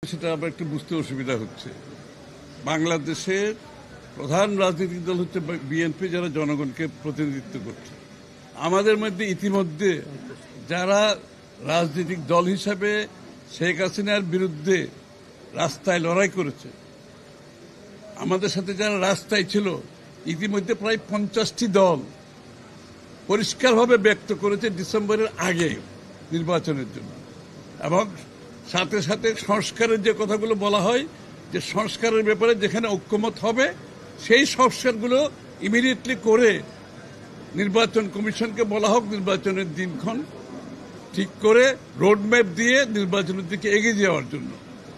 সেটা আবার একটু বুঝতে অসুবিধা হচ্ছে। বাংলাদেশের প্রধান রাজনৈতিক দল হচ্ছে বিএনপি, যারা জনগণকে প্রতিনিধিত্ব করছে। আমাদের মধ্যে ইতিমধ্যে যারা রাজনৈতিক দল হিসাবে শেখ হাসিনার বিরুদ্ধে রাস্তায় লড়াই করেছে, আমাদের সাথে যারা রাস্তায় ছিল, ইতিমধ্যে প্রায় 50টি দল পরিষ্কারভাবে ব্যক্ত করেছে ডিসেম্বরের আগে নির্বাচনের জন্য। এবং সাথে সাথে সংস্কারের যে কথাগুলো বলা হয়, যে সংস্কারের ব্যাপারে যেখানে ঐক্যমত হবে সেই সংস্কারগুলো ইমিডিয়েটলি করে নির্বাচন কমিশনকে বলা হোক নির্বাচনের দিনক্ষণ ঠিক করে রোডম্যাপ দিয়ে নির্বাচনের দিকে এগিয়ে যাওয়ার জন্য।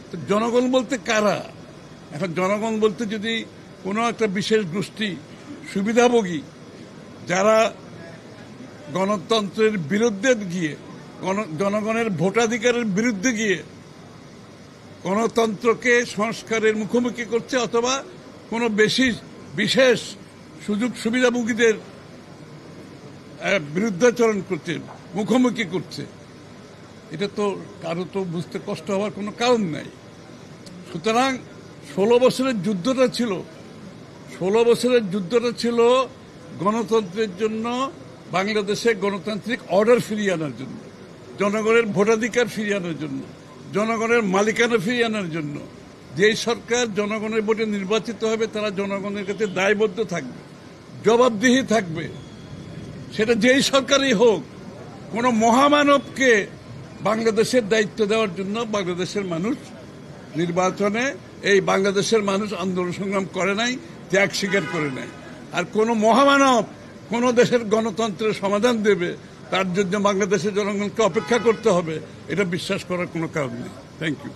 তো জনগণ বলতে কারা? এখন জনগণ বলতে যদি কোনো একটা বিশেষ গোষ্ঠী সুবিধাভোগী, যারা গণতন্ত্রের বিরুদ্ধে গিয়ে, জনগণের ভোটাধিকারের বিরুদ্ধে গিয়ে গণতন্ত্রকে সংস্কারের মুখোমুখি করছে, অথবা কোনো বিশেষ সুযোগ সুবিধাভোগীদের বিরুদ্ধাচরণ করছে, মুখোমুখি করছে, এটা তো কারো তো বুঝতে কষ্ট হওয়ার কোনো কারণ নাই। সুতরাং 16 বছরের যুদ্ধটা ছিল গণতন্ত্রের জন্য, বাংলাদেশে গণতান্ত্রিক অর্ডার ফিরিয়ে আনার জন্য, জনগণের ভোটাধিকার ফিরিয়ে আনার জন্য, জনগণের মালিকানা ফিরিয়ে আনার জন্য। যেই সরকার জনগণের ভোটে নির্বাচিত হবে তারা জনগণের কাছে দায়বদ্ধ থাকবে, জবাবদিহি থাকবে, সেটা যেই সরকারই হোক। কোন মহামানবকে বাংলাদেশের দায়িত্ব দেওয়ার জন্য বাংলাদেশের মানুষ নির্বাচনে, এই বাংলাদেশের মানুষ আন্দোলন সংগ্রাম করে নাই, ত্যাগ স্বীকার করে নাই। আর কোন মহামানব কোন দেশের গণতন্ত্রের সমাধান দেবে, তার জন্য বাংলাদেশের জনগণকে অপেক্ষা করতে হবে, এটা বিশ্বাস করার কোনো কারণ নেই। Thank you.